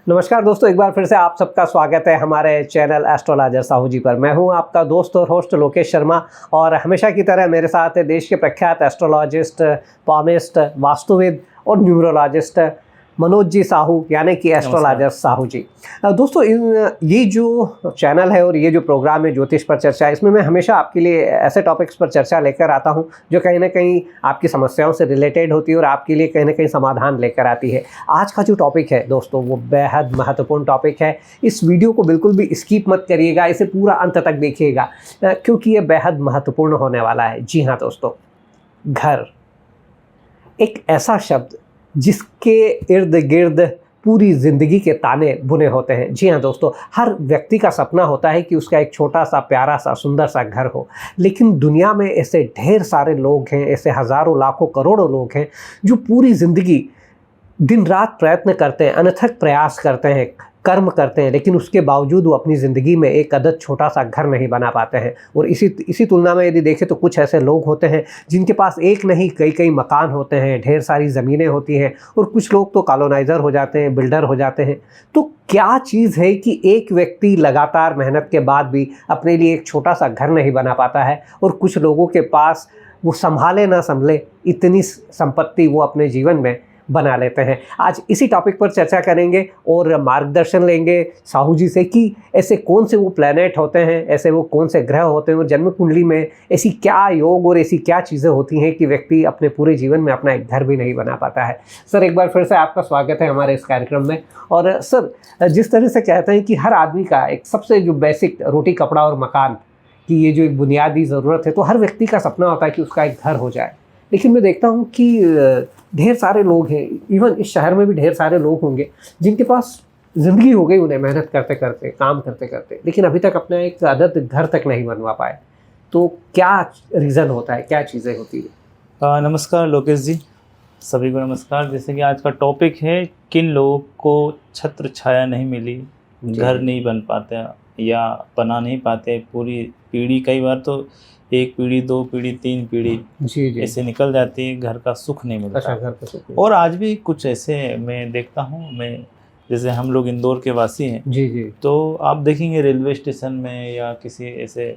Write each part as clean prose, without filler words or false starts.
नमस्कार दोस्तों, एक बार फिर से आप सबका स्वागत है हमारे चैनल एस्ट्रोलॉजर साहू जी पर। मैं हूं आपका दोस्त और होस्ट लोकेश शर्मा और हमेशा की तरह मेरे साथ है देश के प्रख्यात एस्ट्रोलॉजिस्ट, पामिस्ट, वास्तुविद और न्यूमरोलॉजिस्ट मनोज जी साहू यानी कि एस्ट्रोलॉजर साहू जी। दोस्तों, ये जो चैनल है और ये जो प्रोग्राम है ज्योतिष पर चर्चा, इसमें मैं हमेशा आपके लिए ऐसे टॉपिक्स पर चर्चा लेकर आता हूं जो कहीं ना कहीं आपकी समस्याओं से रिलेटेड होती है और आपके लिए कहीं ना कहीं समाधान लेकर आती है। आज का जो टॉपिक है दोस्तों, वो बेहद महत्वपूर्ण टॉपिक है। इस वीडियो को बिल्कुल भी स्किप मत करिएगा, इसे पूरा अंत तक देखिएगा क्योंकि ये बेहद महत्वपूर्ण होने वाला है। जी हाँ दोस्तों, घर एक ऐसा शब्द जिसके इर्द गिर्द पूरी ज़िंदगी के ताने बुने होते हैं। जी हाँ दोस्तों, हर व्यक्ति का सपना होता है कि उसका एक छोटा सा, प्यारा सा, सुंदर सा घर हो। लेकिन दुनिया में ऐसे ढेर सारे लोग हैं, ऐसे हज़ारों, लाखों, करोड़ों लोग हैं जो पूरी ज़िंदगी दिन रात प्रयत्न करते हैं, अनथक प्रयास करते हैं, कर्म करते हैं, लेकिन उसके बावजूद वो अपनी ज़िंदगी में एक अदद छोटा सा घर नहीं बना पाते हैं। और इसी तुलना में यदि देखें तो कुछ ऐसे लोग होते हैं जिनके पास एक नहीं कई कई मकान होते हैं, ढेर सारी ज़मीनें होती हैं, और कुछ लोग तो कॉलोनाइज़र हो जाते हैं, बिल्डर हो जाते हैं। तो क्या चीज़ है कि एक व्यक्ति लगातार मेहनत के बाद भी अपने लिए एक छोटा सा घर नहीं बना पाता है और कुछ लोगों के पास वो संभाले ना संभले इतनी संपत्ति वो अपने जीवन में बना लेते हैं। आज इसी टॉपिक पर चर्चा करेंगे और मार्गदर्शन लेंगे साहू जी से कि ऐसे कौन से वो प्लैनेट होते हैं, ऐसे वो कौन से ग्रह होते हैं और जन्म कुंडली में ऐसी क्या योग और ऐसी क्या चीज़ें होती हैं कि व्यक्ति अपने पूरे जीवन में अपना एक घर भी नहीं बना पाता है। सर, एक बार फिर से आपका स्वागत है हमारे इस कार्यक्रम में। और सर, जिस तरह से कहते हैं कि हर आदमी का एक सबसे जो बेसिक रोटी, कपड़ा और मकान की ये जो एक बुनियादी ज़रूरत है, तो हर व्यक्ति का सपना होता है कि उसका एक घर हो जाए। लेकिन मैं देखता हूँ कि ढेर सारे लोग हैं, इवन इस शहर में भी ढेर सारे लोग होंगे जिनके पास ज़िंदगी हो गई उन्हें मेहनत करते करते, काम करते करते, लेकिन अभी तक अपना एक आदत घर तक नहीं बनवा पाए। तो क्या रीज़न होता है, क्या चीज़ें होती है? नमस्कार लोकेश जी, सभी को नमस्कार। जैसे कि आज का टॉपिक है, किन लोगों को छत्र छाया नहीं मिली, घर नहीं बन पाते या बना नहीं पाते। पूरी पीढ़ी, कई बार तो एक पीढ़ी, दो पीढ़ी, तीन पीढ़ी ऐसे निकल जाती है, घर का सुख नहीं मिलता। अच्छा, घर का सुख। और आज भी कुछ ऐसे मैं देखता हूँ। मैं जैसे हम लोग इंदौर के वासी हैं जी, तो आप देखेंगे रेलवे स्टेशन में या किसी ऐसे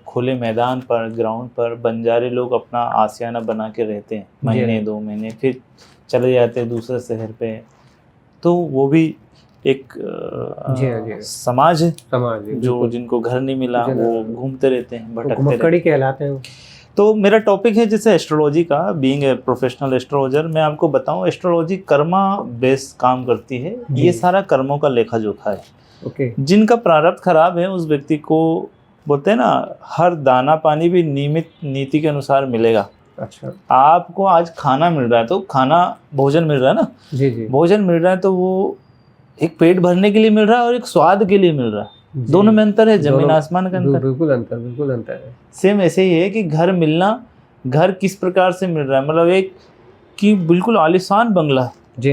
खुले मैदान पर, ग्राउंड पर बंजारे लोग अपना आशियाना बना के रहते हैं, महीने 2 महीने, फिर चले जाते हैं दूसरे शहर पे। तो वो भी एक समाज है जो जिनको घर नहीं मिला वो घूमते रहते हैं, भटकते कहलाते हैं। तो मेरा टॉपिक है जैसे एस्ट्रोलॉजी का, बीइंग ए प्रोफेशनल एस्ट्रोलॉजर। मैं आपको बताऊं, एस्ट्रोलॉजी कर्मा बेस काम करती है। ये सारा कर्मों का लेखा जोखा है। जिनका प्रारब्ध खराब है उस व्यक्ति को बोलते हैं ना, हर दाना पानी भी नियमित नीति के अनुसार मिलेगा। अच्छा, आपको आज खाना मिल रहा है तो खाना, भोजन मिल रहा है ना, जी, भोजन मिल रहा है तो वो एक पेट भरने के लिए मिल रहा है और एक स्वाद के लिए मिल रहा है। दोनों में अंतर है, जमीन आसमान का अंतर। बिल्कुल अंतर है। सेम ऐसे ही है कि घर मिलना, घर किस प्रकार से मिल रहा है, मतलब एक कि बिल्कुल आलीशान बंगला, जी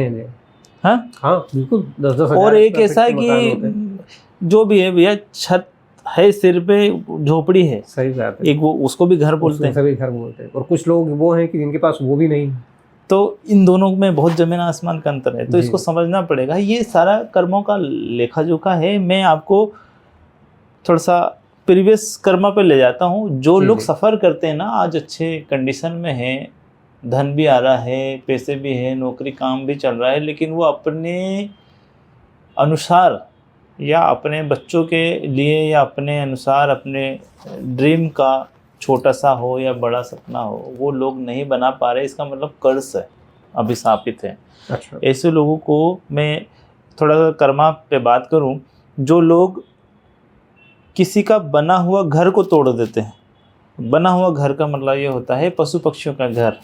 हाँ, बिल्कुल 10-10 और एक ऐसा है कि जो भी है भैया, छत है, सिर पे झोपड़ी है। सही बात है। एक वो, उसको भी घर बोलते हैं, सभी घर बोलते हैं। और कुछ लोग वो हैं कि जिनके पास वो भी नहीं। तो इन दोनों में बहुत जमीन आसमान का अंतर है। तो इसको समझना पड़ेगा। ये सारा कर्मों का लेखा जोखा है। मैं आपको थोड़ा सा प्रीवियस कर्मा पे ले जाता हूँ। जो लोग सफ़र करते हैं ना, आज अच्छे कंडीशन में हैं, धन भी आ रहा है, पैसे भी है, नौकरी काम भी चल रहा है, लेकिन वो अपने अनुसार या अपने बच्चों के लिए या अपने अनुसार अपने ड्रीम का, छोटा सा हो या बड़ा सपना हो, वो लोग नहीं बना पा रहे। इसका मतलब कर्ज है, अभिशापित है। अच्छा। ऐसे लोगों को मैं थोड़ा सा कर्मा पे बात करूं, जो लोग किसी का बना हुआ घर को तोड़ देते हैं। बना हुआ घर का मतलब ये होता है पशु पक्षियों का घर।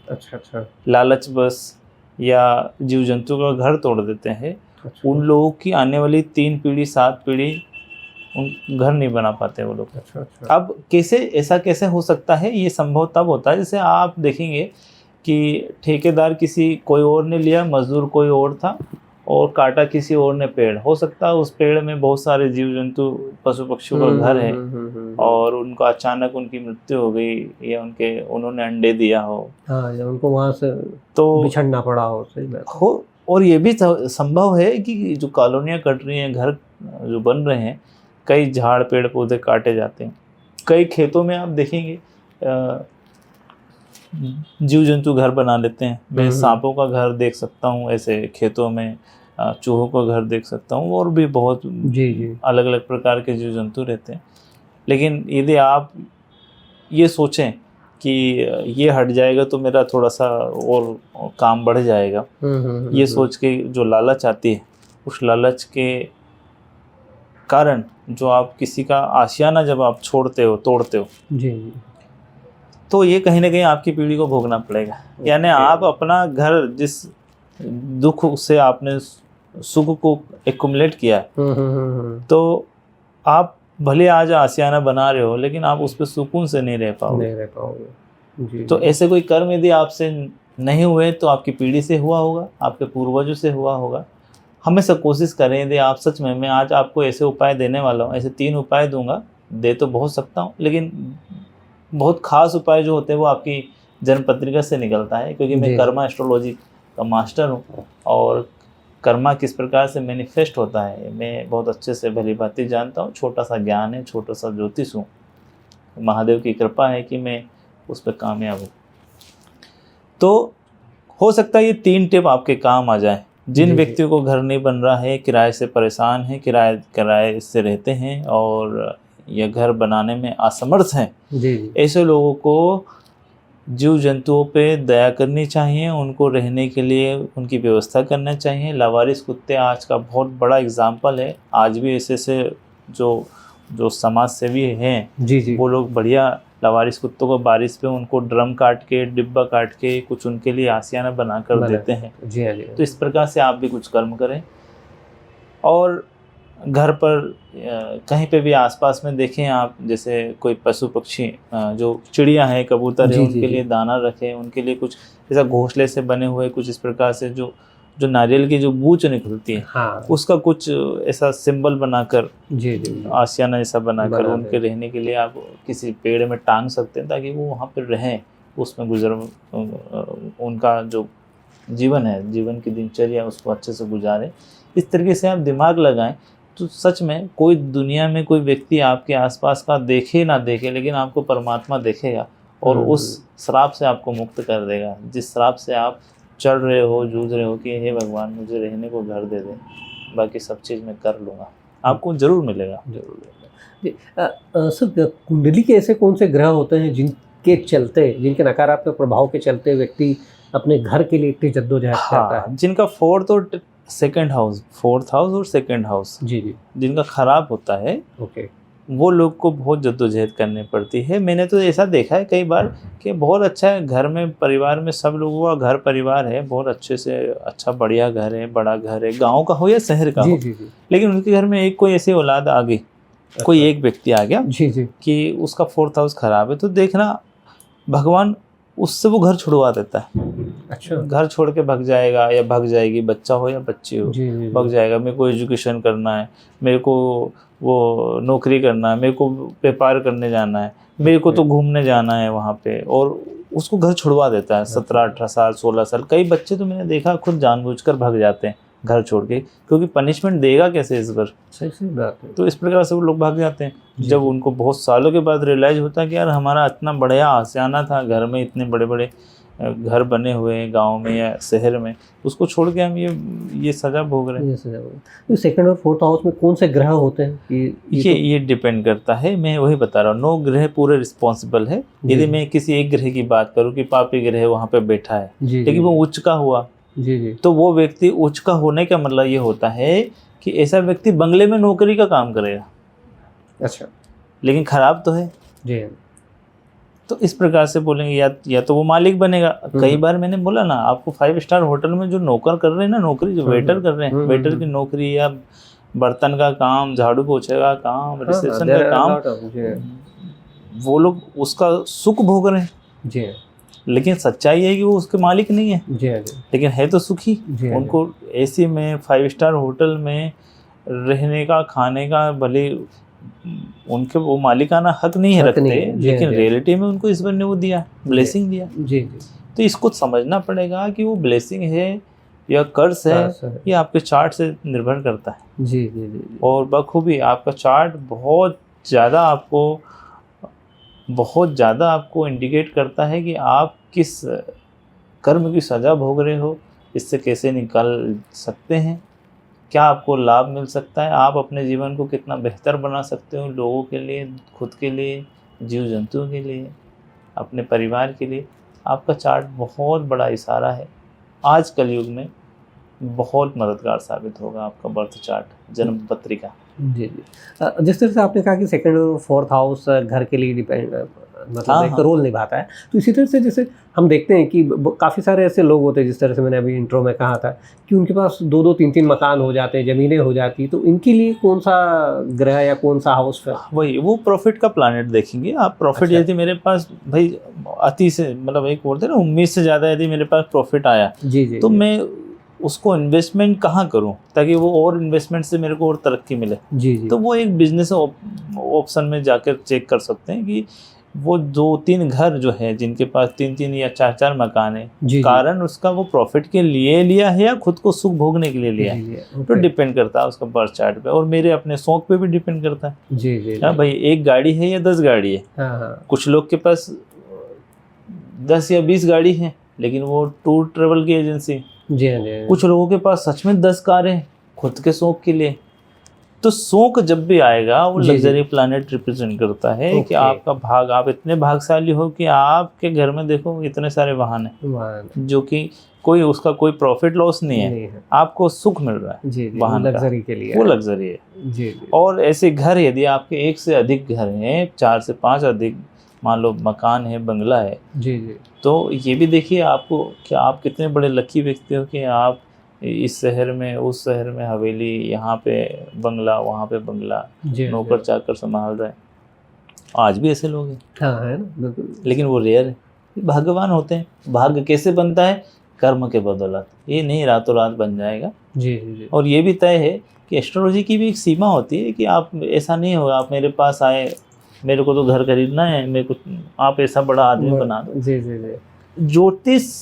अच्छा। लालच बस या जीव जंतु का घर तोड़ देते हैं। अच्छा। उन लोगों की आने वाली 3 पीढ़ी, 7 पीढ़ी उन घर नहीं बना पाते वो लोग। अच्छा। अब ऐसा कैसे हो सकता है? ये संभव तब होता है जैसे आप देखेंगे कि ठेकेदार कोई और ने लिया, मजदूर कोई और था, और काटा किसी और ने पेड़। हो सकता है उस पेड़ में बहुत सारे जीव जंतु, पशु पक्षियों का घर है, और उनको अचानक उनकी मृत्यु हो गई या उन्होंने अंडे दिया हो, या उनको वहाँ से तो बिछड़ना पड़ा हो। सही बात हो और ये भी संभव है कि जो कॉलोनियाँ कट रही हैं, घर जो बन रहे हैं, कई झाड़ पेड़ पौधे काटे जाते हैं। कई खेतों में आप देखेंगे जीव जंतु घर बना लेते हैं। मैं सांपों का घर देख सकता हूँ ऐसे खेतों में, चूहों का घर देख सकता हूँ, और भी बहुत अलग अलग प्रकार के जीव जंतु रहते हैं। लेकिन यदि आप ये सोचें कि ये हट जाएगा तो मेरा थोड़ा सा और काम बढ़ जाएगा, ये सोच के जो लालच आती है, उस लालच के कारण जो आप किसी का आशियाना जब आप छोड़ते हो, तोड़ते हो, तो ये कहीं ना कहीं आपकी पीढ़ी को भोगना पड़ेगा। यानी आप अपना घर, जिस दुख से आपने सुख को एक्युमुलेट किया, तो आप भले आज आशियाना बना रहे हो, लेकिन आप उस पर सुकून से नहीं रह पाओगे। तो ऐसे कोई कर्म यदि आपसे नहीं हुए तो आपकी पीढ़ी से हुआ होगा, आपके पूर्वजों से हुआ होगा। हमेशा कोशिश करें, यदि आप सच में, मैं आज आपको ऐसे उपाय देने वाला हूँ, ऐसे 3 उपाय दूंगा, दे तो बहुत सकता हूँ, लेकिन बहुत खास उपाय जो होते हैं वो आपकी जन्म पत्रिका से निकलता है, क्योंकि मैं कर्मा एस्ट्रोलॉजी का मास्टर हूँ, और कर्मा किस प्रकार से मैनिफेस्ट होता है मैं बहुत अच्छे से भली भांति जानता हूँ। छोटा सा ज्ञान है, छोटा सा ज्योतिष हूँ, महादेव की कृपा है कि मैं उस पर कामयाब हूँ। तो हो सकता है ये 3 टिप आपके काम आ जाए। जिन व्यक्तियों को घर नहीं बन रहा है, किराए से परेशान है, किराए से रहते हैं और यह घर बनाने में असमर्थ हैं, ऐसे लोगों को जीव जंतुओं पे दया करनी चाहिए, उनको रहने के लिए उनकी व्यवस्था करना चाहिए। लावारिस कुत्ते आज का बहुत बड़ा एग्जाम्पल है। आज भी ऐसे जो समाज सेवी हैं, वो लोग बढ़िया लावारिस कुत्तों को बारिश पे उनको ड्रम काट के, डिब्बा काट के कुछ उनके लिए आशियाना बना कर देते हैं। तो इस प्रकार से आप भी कुछ कर्म करें, और घर पर कहीं पे भी आसपास में देखें आप, जैसे कोई पशु पक्षी, जो चिड़िया हैं, कबूतर है, उनके लिए दाना रखें, उनके लिए कुछ ऐसा घोंसले से बने हुए कुछ इस प्रकार से जो नारियल की जो गूंच निकलती है, उसका कुछ ऐसा सिंबल बनाकर, आशियाना जैसा बनाकर उनके रहने के लिए आप किसी पेड़ में टांग सकते हैं, ताकि वो वहाँ पर रहें, उसमें उनका जो जीवन है, जीवन की दिनचर्या, उसको अच्छे से गुजारें। इस तरीके से आप दिमाग लगाएं तो सच में कोई दुनिया में कोई व्यक्ति आपके आसपास का देखे ना देखे, लेकिन आपको परमात्मा देखेगा और उस श्राप से आपको मुक्त कर देगा, जिस श्राप से आप चढ़ रहे हो, जूझ रहे हो कि हे भगवान मुझे रहने को घर दे दे, बाकी सब चीज़ मैं कर लूँगा। आपको जरूर मिलेगा। जी सर, कुंडली के ऐसे कौन से ग्रह होते हैं जिनके नकारात्मक प्रभाव के चलते व्यक्ति अपने घर के लिए इतनी जद्दोजहद करता है? जिनका 4th और 2nd हाउस, 4th हाउस और 2nd हाउस जिनका खराब होता है, वो लोग को बहुत जद्दोजहद करनी पड़ती है। मैंने तो ऐसा देखा है कई बार कि बहुत अच्छा है, घर में, परिवार में सब लोगों का घर परिवार है, बहुत अच्छे से अच्छा बढ़िया घर है, बड़ा घर है, गांव का हो या शहर का हो, लेकिन उनके घर में कोई ऐसी औलाद आ गई, कोई एक व्यक्ति आ गया कि उसका 4th हाउस खराब है, तो देखना भगवान उससे वो घर छुड़वा देता है। अच्छा, घर छोड़ के भाग जाएगा या भाग जाएगी, बच्चा हो या बच्ची हो, भाग जाएगा। मेरे को एजुकेशन करना है, मेरे को वो नौकरी करना है, मेरे को व्यापार करने जाना है, मेरे को तो घूमने जाना है वहाँ पे, और उसको घर छुड़वा देता है। 17-18 साल, 16 साल, कई बच्चे तो मैंने देखा खुद जानबूझकर भाग जाते हैं घर छोड़ के, क्योंकि पनिशमेंट देगा कैसे इस बार। सही बात है। तो इस प्रकार से वो लोग भाग जाते हैं। जब उनको बहुत सालों के बाद रियलाइज होता है कि यार हमारा इतना बढ़िया आशियाना था, घर में इतने बड़े बड़े घर बने हुए हैं गांव में या शहर में, उसको छोड़ के हम ये सजा भोग रहे हैं। तो 2nd और 4th हाउस में कौन से ग्रह होते हैं? ये डिपेंड करता है, मैं वही बता रहा हूँ। 9 ग्रह पूरे रिस्पॉन्सिबल है। यदि मैं किसी एक ग्रह की बात करूँ कि पापी ग्रह वहाँ पे बैठा है, लेकिन वो उच्च का हुआ, तो वो व्यक्ति उच्च का होने का मतलब ये होता है कि ऐसा व्यक्ति बंगले में नौकरी का काम करेगा। अच्छा, लेकिन खराब तो है जी। तो इस प्रकार से बोलेंगे या तो वो मालिक बनेगा। कई बार मैंने बोला ना आपको, 5 स्टार होटल में जो नौकर कर रहे हैं ना, नौकरी जो वेटर कर रहे हैं, वेटर की नौकरी या बर्तन का काम, झाड़ू पोछे का काम, रिसेप्शन का काम, वो लोग उसका सुख भोग रहे हैं जी। लेकिन सच्चाई है कि वो उसके मालिक नहीं है जी, लेकिन है तो सुखी। उनको एसी में 5 स्टार होटल में रहने का, खाने का, भले उनके वो मालिकाना हक नहीं रखते, लेकिन रियलिटी में उनको ईश्वर ने वो दिया, ब्लेसिंग दिया जी। तो इसको समझना पड़ेगा कि वो ब्लेसिंग है या कर्ज है, कर्ज है। ये आपके चार्ट से निर्भर करता है। जी जी जी जी। और बखूबी आपका चार्ट बहुत ज़्यादा आपको इंडिकेट करता है कि आप किस कर्म की सज़ा भोग रहे हो, इससे कैसे निकाल सकते हैं, क्या आपको लाभ मिल सकता है, आप अपने जीवन को कितना बेहतर बना सकते हो, लोगों के लिए, खुद के लिए, जीव जंतुओं के लिए, अपने परिवार के लिए। आपका चार्ट बहुत बड़ा इशारा है। आज कलयुग में बहुत मददगार साबित होगा आपका बर्थ चार्ट, जन्म पत्रिका। जी जी। जिस तरह से आपने कहा कि सेकंड और फोर्थ हाउस घर के लिए डिपेंड मतलब हाँ, एक हाँ। रोल निभाता है, तो इसी तरह से जैसे हम देखते हैं कि काफ़ी सारे ऐसे लोग होते हैं, जिस तरह से मैंने अभी इंट्रो में कहा था कि उनके पास 2-2 3-3 मकान हो जाते हैं, ज़मीनें हो जाती, तो इनके लिए कौन सा ग्रह या कौन सा हाउस फिर? वही वो प्रॉफिट का प्लानेट देखेंगे आप। प्रॉफिट अच्छा। यदि मेरे पास भाई अति से मतलब एक बोलते हैं ना, उम्मीद से ज़्यादा यदि मेरे पास प्रॉफिट आया, जी जी तो जी। मैं उसको इन्वेस्टमेंट कहाँ करूँ ताकि वो और इन्वेस्टमेंट से मेरे को और तरक्की मिले। जी जी। तो वो एक बिजनेस ऑप्शन में जाकर चेक कर सकते हैं कि वो 2-3 घर जो है जिनके पास 3-3 या 4-4 मकान है, जी जी। कारण उसका वो प्रॉफिट के लिए लिया है या खुद को सुख भोगने के लिए लिया है, जी, तो ओके। डिपेंड करता है उसका बर्थ चार्ट पे। और मेरे अपने शौक पे भी डिपेंड करता है। जी जी हाँ जी। भाई, एक गाड़ी है या 10 गाड़ी है। हाँ हाँ। कुछ लोग के पास 10 या 20 गाड़ी है, लेकिन वो टूर ट्रेवल की एजेंसी। जी हाँ जी हाँ जी। कुछ लोगों के पास सच में 10 कारें हैं खुद के शौक के लिए। तो शौक जब भी आएगा वो जी, जी। लग्जरी प्लैनेट रिप्रेजेंट करता है कि ओके। आपका भाग, आप इतने भाग्यशाली हो कि आपके घर में देखो इतने सारे वाहन हैं, वाह, जो कि कोई उसका कोई प्रॉफिट लॉस नहीं है, नहीं है। आपको सुख मिल रहा है जी जी, वाहन का, लग्जरी के लिए वो है। लग्जरी है। जी जी। और ऐसे घर यदि आपके एक से अधिक घर हैं, 4 से 5 अधिक मान लो मकान है, बंगला है, जी जी। तो ये भी देखिए आपको कि आप कितने बड़े लकी व्यक्ति हो कि आप इस शहर में, उस शहर में हवेली, यहाँ पे बंगला, वहाँ पे बंगला, जी नौकर चाकर संभाल रहे हैं। आज भी ऐसे लोग हैं, हाँ है ना, बिल्कुल। लेकिन वो रेयर है, भाग्यवान होते हैं। भाग्य कैसे बनता है? कर्म के बदौलत। ये नहीं रातों रात बन जाएगा। जी जी जी। और ये भी तय है कि एस्ट्रोलॉजी की भी एक सीमा होती है कि आप ऐसा नहीं होगा आप मेरे पास आए, मेरे को तो घर खरीदना है, मेरे को आप ऐसा बड़ा आदमी बना दो। जी जी जी। ज्योतिष,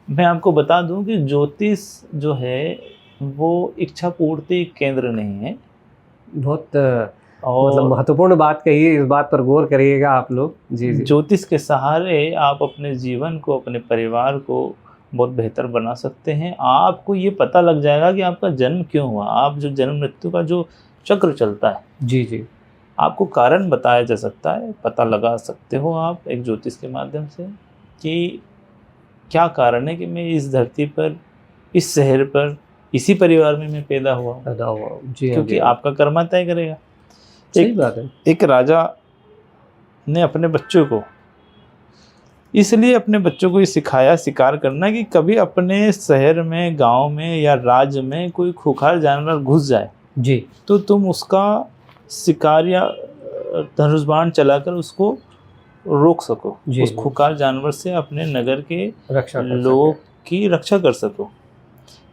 मैं आपको बता दूं कि ज्योतिष जो है वो इच्छा पूर्ति केंद्र नहीं है। बहुत और मतलब महत्वपूर्ण बात कही है, इस बात पर गौर करिएगा आप लोग। जी जी। ज्योतिष के सहारे आप अपने जीवन को, अपने परिवार को बहुत बेहतर बना सकते हैं। आपको ये पता लग जाएगा कि आपका जन्म क्यों हुआ। आप जो जन्म मृत्यु का जो चक्र चलता है, जी जी। आपको कारण बताया जा सकता है, पता लगा सकते हो आप एक ज्योतिष के माध्यम से कि क्या कारण है कि मैं इस धरती पर, इस शहर पर, इसी परिवार में मैं पैदा हुआ हूँ। पैदा हुआ, जी हाँ, क्योंकि जी हाँ। आपका कर्म तय करेगा। सही बात है। एक राजा ने अपने बच्चों को, इसलिए अपने बच्चों को ये सिखाया, शिकार करना, कि कभी अपने शहर में, गांव में या राज्य में कोई खूंखार जानवर घुस जाए जी। तो तुम उसका शिकार या धनुष बाण चलाकर उसको रोक सको, जी, उस जी। खूंखार जानवर से अपने नगर के रक्षा कर लोगों की रक्षा कर सको।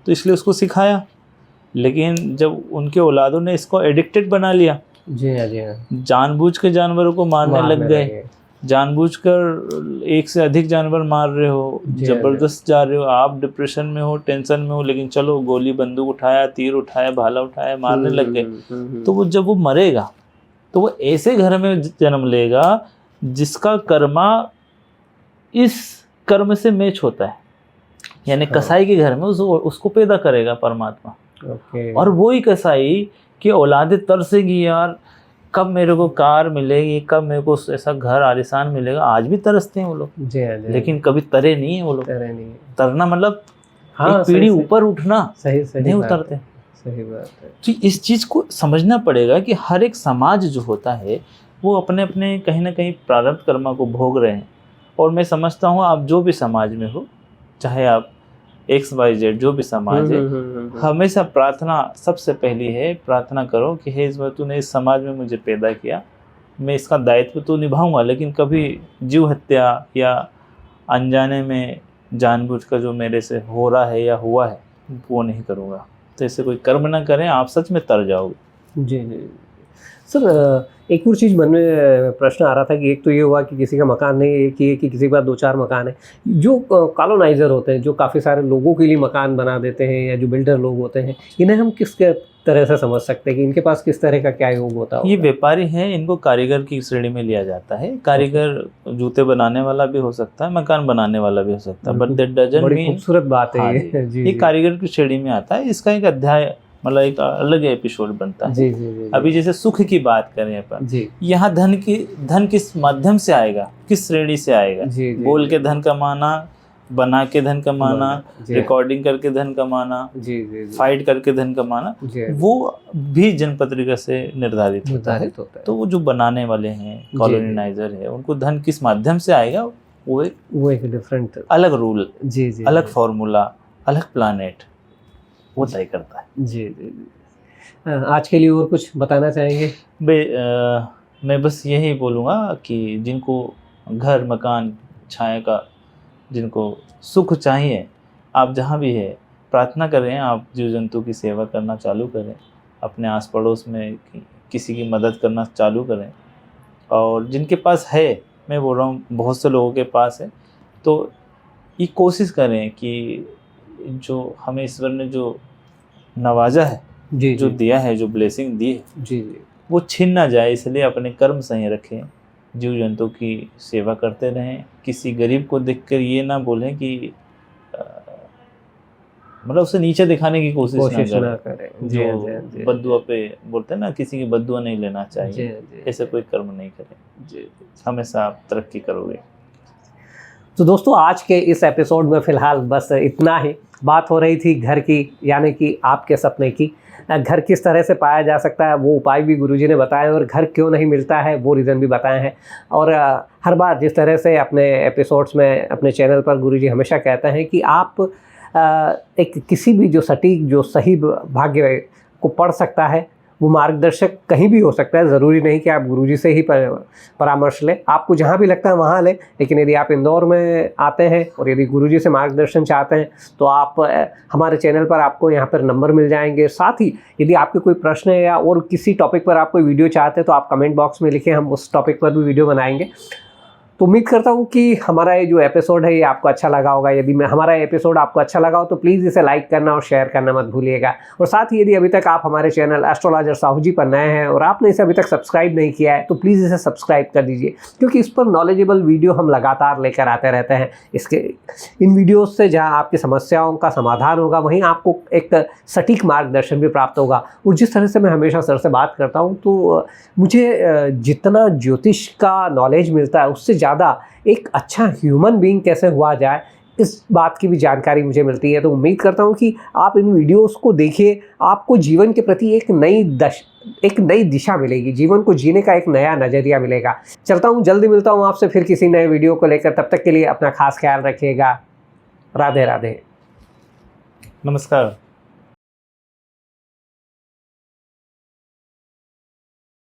तो इसलिए उसको सिखाया। लेकिन जब उनके औलादों ने इसको एडिक्टेड बना लिया, सके। जी हाँ, जी हाँ। जानबूझ के जानवरों को मारने लग गए, लगे। जानबूझकर एक से अधिक जानवर मार रहे हो, जी, जबरदस्त जा रहे हो, आप डिप्रेशन में हो, टेंशन में हो, लेकिन चलो गोली बंदूक उठाया, तीर उठाया, भाला उठाया, मारने लग गए। तो वो जब वो मरेगा तो वो ऐसे घर में जन्म लेगा जिसका कर्मा इस कर्म से मैच होता है, यानी हाँ। कसाई के घर में उसको पैदा करेगा परमात्मा। ओके। और वो ही कसाई की औलादे तरसेगी, यार कब मेरे को कार मिलेगी, कब मेरे को ऐसा घर आलिशान मिलेगा। आज भी तरसते हैं वो लोग, जी हाँ, जी हाँ। लेकिन कभी तरे नहीं है वो लोग। तरह नहीं है। तरना मतलब हाँ, एक पीढ़ी सही- ऊपर उठना, सही सही नहीं बात है, उतरते। सही बात है। तो इस चीज़ को समझना पड़ेगा कि हर एक समाज जो होता है वो अपने अपने कहीं ना कहीं प्रारब्ध कर्मा को भोग रहे हैं। और मैं समझता हूँ आप जो भी समाज में हो, चाहे आप XYZ जो भी समाज है, हमेशा प्रार्थना सबसे पहली है। प्रार्थना करो कि हे ईश्वर, तूने इस समाज में मुझे पैदा किया, मैं इसका दायित्व तो निभाऊंगा, लेकिन कभी जीव हत्या या अनजाने में जानबूझकर जो मेरे से हो रहा है या हुआ है वो नहीं करूँगा। तो ऐसे कोई कर्म ना करें, आप सच में तर जाओगे। जी जी। सर एक और चीज़ मन में प्रश्न आ रहा था कि एक तो ये हुआ कि किसी का मकान नहीं है, एक ये कि किसी के पास 2-4 मकान है। जो कॉलोनाइज़र होते हैं, जो काफ़ी सारे लोगों के लिए मकान बना देते हैं, या जो बिल्डर लोग होते हैं, इन्हें हम किस तरह से समझ सकते हैं कि इनके पास किस तरह का क्या योग होता है? ये व्यापारी हैं, इनको कारीगर की श्रेणी में लिया जाता है। कारीगर जूते बनाने वाला भी हो सकता है, मकान बनाने वाला भी हो सकता है, बट दैट डजंट बड़ी मीन खूबसूरत बात है हाँ ये। जी, ये कारीगर की श्रेणी में आता है। इसका एक अध्याय मतलब एक अलग एपिसोड बनता है। जी जी जी। अभी जैसे सुख की बात करें अपन, जी यहाँ धन किस माध्यम से आएगा, किस श्रेणी से आएगा? जी जी, बोल के धन कमाना, बना के धन कमाना, रिकॉर्डिंग करके धन कमाना, जी जी, फाइट करके धन कमाना, वो भी जनपत्रिका से निर्धारित होता है। तो वो जो बनाने वाले हैं, कॉलोनाइजर है, उनको धन किस माध्यम से आएगा, वो एक डिफरेंट अलग रूल, जी जी, अलग फॉर्मूला, अलग प्लानेट वो तय करता है। जी जी जी। आज के लिए और कुछ बताना चाहेंगे? मैं बस यही बोलूँगा कि जिनको घर मकान छाया का, जिनको सुख चाहिए, आप जहाँ भी है प्रार्थना करें, आप जीव जंतु की सेवा करना चालू करें, अपने आस पड़ोस में किसी की मदद करना चालू करें। और जिनके पास है, मैं बोल रहा हूँ बहुत से लोगों के पास है, तो ये कोशिश करें कि जो हमें ईश्वर ने जो नवाजा है, जी, जो दिया है, जो ब्लेसिंग दी है, जी जी, वो छीन ना जाए, इसलिए अपने कर्म सही रखें, जीव जंतु की सेवा करते रहें। किसी गरीब को देखकर ये ना बोलें कि मतलब उसे नीचे दिखाने की कोशिश ना करें। जो बद्दुआ पे बोलते हैं ना, किसी की बद्दुआ नहीं लेना चाहिए, ऐसे कोई कर्म नहीं करें, हमेशा आप तरक्की करोगे। तो दोस्तों आज के इस एपिसोड में फ़िलहाल बस इतना ही। बात हो रही थी घर की, यानी कि आपके सपने की। घर किस तरह से पाया जा सकता है वो उपाय भी गुरुजी ने बताए, और घर क्यों नहीं मिलता है वो रीज़न भी बताए हैं। और हर बार जिस तरह से अपने एपिसोड्स में अपने चैनल पर गुरुजी हमेशा कहते हैं कि आप एक किसी भी जो सटीक, जो सही भाग्य को पढ़ सकता है, वो मार्गदर्शक कहीं भी हो सकता है। ज़रूरी नहीं कि आप गुरुजी से ही परामर्श लें, आपको जहाँ भी लगता है वहाँ लें। लेकिन यदि आप इंदौर में आते हैं और यदि गुरुजी से मार्गदर्शन चाहते हैं तो आप हमारे चैनल पर आपको यहाँ पर नंबर मिल जाएंगे। साथ ही यदि आपके कोई प्रश्न है या और किसी टॉपिक पर आप कोई वीडियो चाहते हैं तो आप कमेंट बॉक्स में लिखें, हम उस टॉपिक पर भी वीडियो बनाएंगे। तो उम्मीद करता हूँ कि हमारा ये जो एपिसोड है ये आपको अच्छा लगा होगा। यदि हमारा एपिसोड आपको अच्छा लगा हो तो प्लीज़ इसे लाइक करना और शेयर करना मत भूलिएगा। और साथ ही यदि अभी तक आप हमारे चैनल एस्ट्रोलॉजर साहू जी पर नए हैं और आपने इसे अभी तक सब्सक्राइब नहीं किया है तो प्लीज़ इसे सब्सक्राइब कर दीजिए, क्योंकि इस पर नॉलेजेबल वीडियो हम लगातार लेकर आते रहते हैं। इन वीडियोज़ से जहाँ आपकी समस्याओं का समाधान होगा, वहीं आपको एक सटीक मार्गदर्शन भी प्राप्त होगा। और जिस तरह से मैं हमेशा सर से बात करता हूँ तो मुझे जितना ज्योतिष का नॉलेज मिलता है उससे ज़्यादा एक अच्छा ह्यूमन बीइंग कैसे हुआ जाए, इस बात की भी जानकारी मुझे मिलती है। तो उम्मीद करता हूँ कि आप इन वीडियोस को देखिए, आपको जीवन के प्रति एक नई दिशा मिलेगी, जीवन को जीने का एक नया नज़रिया मिलेगा। चलता हूँ, जल्दी मिलता हूँ आपसे फिर किसी नए वीडियो को लेकर। तब तक के लिए अपना खास ख्याल रखिएगा। राधे राधे। नमस्कार।